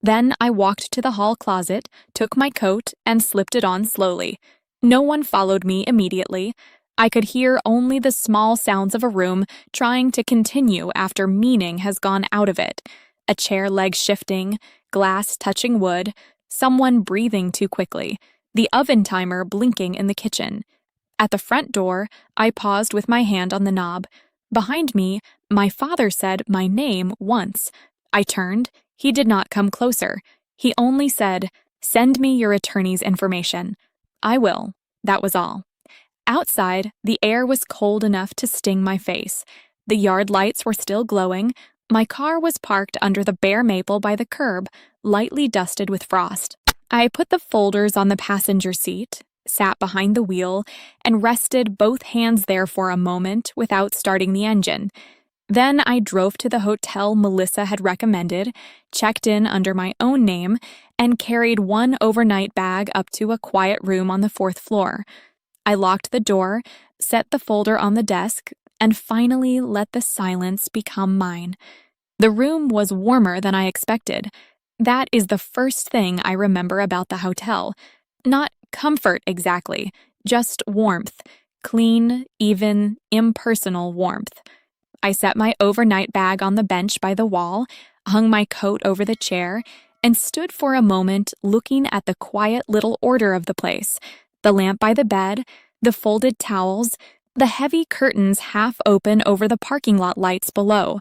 Then I walked to the hall closet, took my coat, and slipped it on slowly. No one followed me immediately. I could hear only the small sounds of a room trying to continue after meaning has gone out of it. A chair leg shifting, glass touching wood, someone breathing too quickly, the oven timer blinking in the kitchen. At the front door, I paused with my hand on the knob. Behind me, my father said my name once. I turned. He did not come closer. He only said, "Send me your attorney's information." "I will." That was all. Outside, the air was cold enough to sting my face. The yard lights were still glowing. My car was parked under the bare maple by the curb, lightly dusted with frost. I put the folders on the passenger seat, sat behind the wheel, and rested both hands there for a moment without starting the engine. Then I drove to the hotel Melissa had recommended, checked in under my own name, and carried one overnight bag up to a quiet room on the 4th floor. I locked the door, set the folder on the desk, and finally let the silence become mine. The room was warmer than I expected. That is the first thing I remember about the hotel. Not comfort exactly, just warmth. Clean, even, impersonal warmth. I set my overnight bag on the bench by the wall, hung my coat over the chair, and stood for a moment looking at the quiet little order of the place. The lamp by the bed, the folded towels, the heavy curtains half open over the parking lot lights below.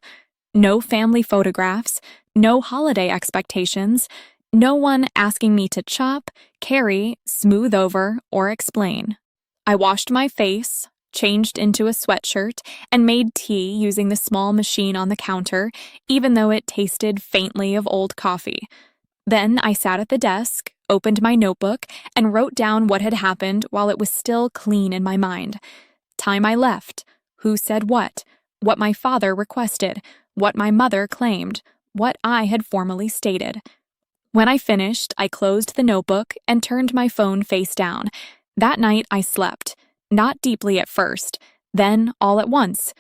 No family photographs, no holiday expectations, no one asking me to chop, carry, smooth over, or explain. I washed my face, changed into a sweatshirt, and made tea using the small machine on the counter, even though it tasted faintly of old coffee. Then I sat at the desk, opened my notebook, and wrote down what had happened while it was still clean in my mind. Time I left, who said what my father requested, what my mother claimed, what I had formally stated. When I finished, I closed the notebook and turned my phone face down. That night I slept, not deeply at first, then all at once.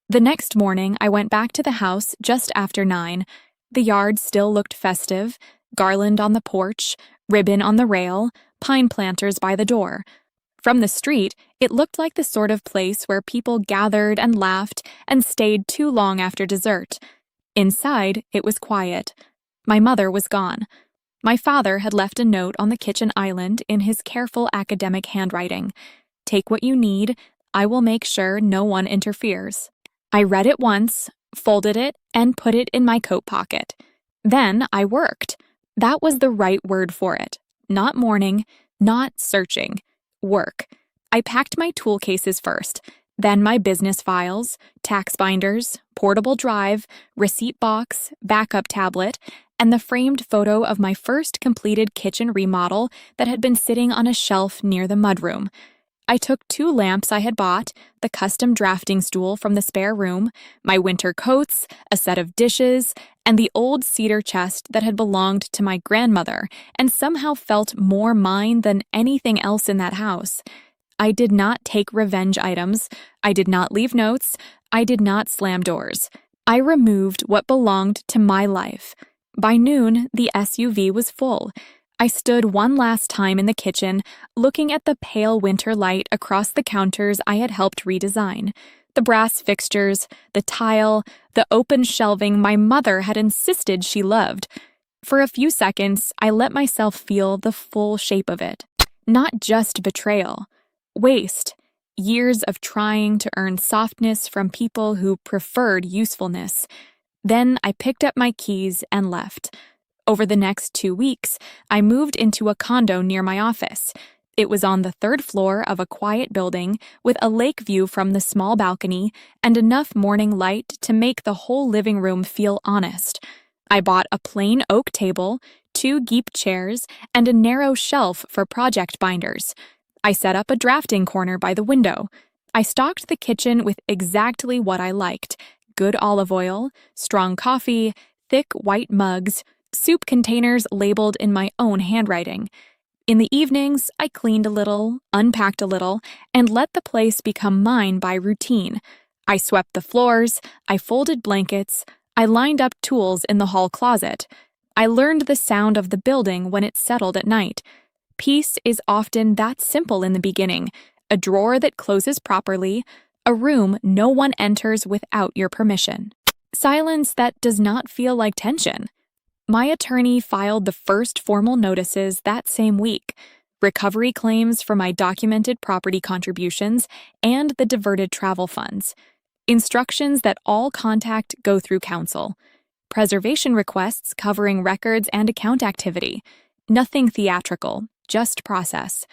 The next morning I went back to the house just after 9. The yard still looked festive, garland on the porch, ribbon on the rail, pine planters by the door. From the street, it looked like the sort of place where people gathered and laughed and stayed too long after dessert. Inside, it was quiet. My mother was gone. My father had left a note on the kitchen island in his careful academic handwriting. "Take what you need. I will make sure no one interferes." I read it once, folded it, and put it in my coat pocket. Then I worked. That was the right word for it. Not mourning, not searching. Work. I packed my tool cases first, then my business files, tax binders, portable drive, receipt box, backup tablet, and the framed photo of my first completed kitchen remodel that had been sitting on a shelf near the mudroom. I took 2 lamps I had bought, the custom drafting stool from the spare room, my winter coats, a set of dishes, and the old cedar chest that had belonged to my grandmother and somehow felt more mine than anything else in that house. I did not take revenge items. I did not leave notes. I did not slam doors. I removed what belonged to my life. By noon, the SUV was full. I stood one last time in the kitchen, looking at the pale winter light across the counters I had helped redesign. The brass fixtures, the tile, the open shelving my mother had insisted she loved. For a few seconds, I let myself feel the full shape of it. Not just betrayal. Waste. Years of trying to earn softness from people who preferred usefulness. Then I picked up my keys and left. Over the next 2 weeks, I moved into a condo near my office. It was on the 3rd floor of a quiet building with a lake view from the small balcony and enough morning light to make the whole living room feel honest. I bought a plain oak table, 2 Geep chairs, and a narrow shelf for project binders. I set up a drafting corner by the window. I stocked the kitchen with exactly what I liked: good olive oil, strong coffee, thick white mugs, soup containers labeled in my own handwriting. In the evenings, I cleaned a little, unpacked a little, and let the place become mine by routine. I swept the floors, I folded blankets, I lined up tools in the hall closet. I learned the sound of the building when it settled at night. Peace is often that simple in the beginning: a drawer that closes properly, a room no one enters without your permission. Silence that does not feel like tension. My attorney filed the first formal notices that same week: recovery claims for my documented property contributions and the diverted travel funds. Instructions that all contact go through counsel. Preservation requests covering records and account activity. Nothing theatrical, just process.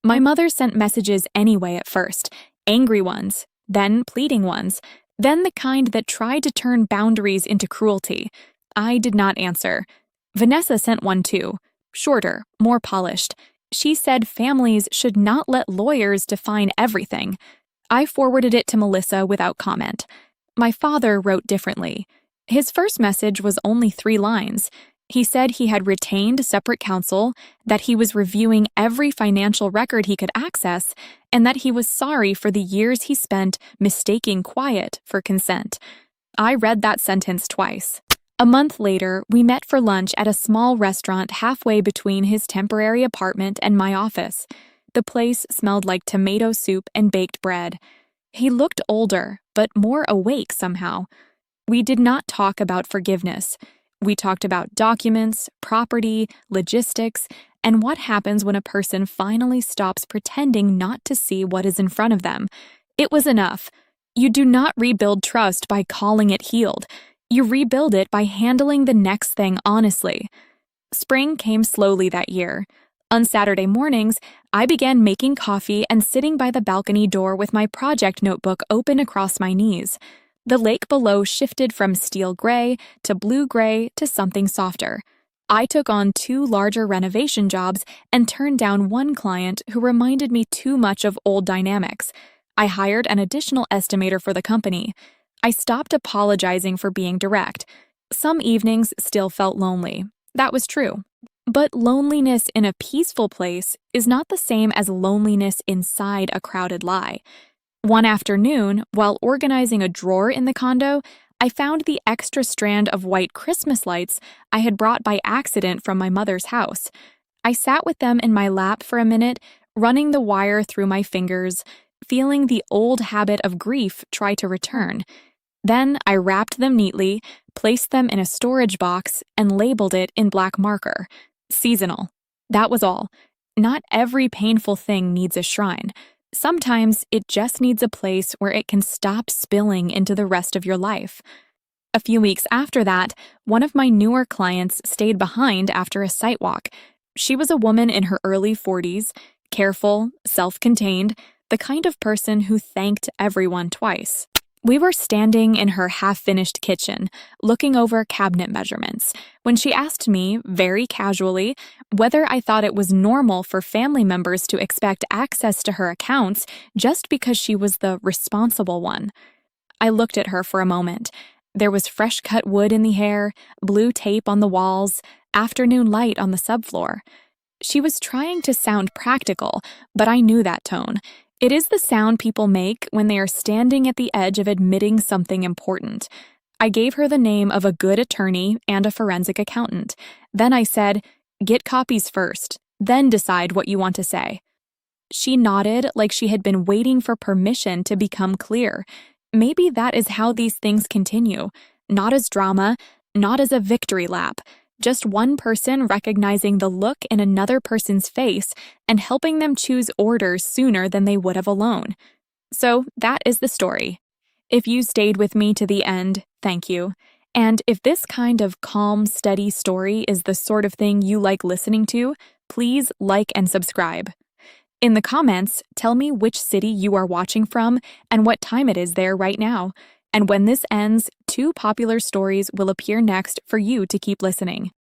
My mother sent messages anyway at first, angry ones, then pleading ones, then the kind that tried to turn boundaries into cruelty. I did not answer. Vanessa sent one too, shorter, more polished. She said families should not let lawyers define everything. I forwarded it to Melissa without comment. My father wrote differently. His first message was only 3 lines. He said he had retained separate counsel, that he was reviewing every financial record he could access, and that he was sorry for the years he spent mistaking quiet for consent. I read that sentence twice. A month later, we met for lunch at a small restaurant halfway between his temporary apartment and my office. The place smelled like tomato soup and baked bread. He looked older, but more awake somehow. We did not talk about forgiveness. We talked about documents, property, logistics, and what happens when a person finally stops pretending not to see what is in front of them. It was enough. You do not rebuild trust by calling it healed. You rebuild it by handling the next thing honestly. Spring came slowly that year. On Saturday mornings, I began making coffee and sitting by the balcony door with my project notebook open across my knees. The lake below shifted from steel gray to blue-gray to something softer. I took on 2 larger renovation jobs and turned down one client who reminded me too much of old dynamics. I hired an additional estimator for the company. I stopped apologizing for being direct. Some evenings still felt lonely. That was true. But loneliness in a peaceful place is not the same as loneliness inside a crowded lie. One afternoon, while organizing a drawer in the condo, I found the extra strand of white Christmas lights I had brought by accident from my mother's house. I sat with them in my lap for a minute, running the wire through my fingers, feeling the old habit of grief try to return. Then I wrapped them neatly, placed them in a storage box, and labeled it in black marker. Seasonal. That was all. Not every painful thing needs a shrine. Sometimes it just needs a place where it can stop spilling into the rest of your life. A few weeks after that, one of my newer clients stayed behind after a site walk. She was a woman in her early 40s, careful, self-contained, the kind of person who thanked everyone twice. We were standing in her half-finished kitchen, looking over cabinet measurements, when she asked me, very casually, whether I thought it was normal for family members to expect access to her accounts just because she was the responsible one. I looked at her for a moment. There was fresh-cut wood in the air, blue tape on the walls, afternoon light on the subfloor. She was trying to sound practical, but I knew that tone. It is the sound people make when they are standing at the edge of admitting something important. I gave her the name of a good attorney and a forensic accountant. Then I said, "Get copies first, then decide what you want to say." She nodded like she had been waiting for permission to become clear. Maybe that is how these things continue, not as drama, not as a victory lap. Just one person recognizing the look in another person's face and helping them choose orders sooner than they would have alone. So that is the story. If you stayed with me to the end, thank you. And if this kind of calm, steady story is the sort of thing you like listening to, please like and subscribe. In the comments, tell me which city you are watching from and what time it is there right now. And when this ends, 2 popular stories will appear next for you to keep listening.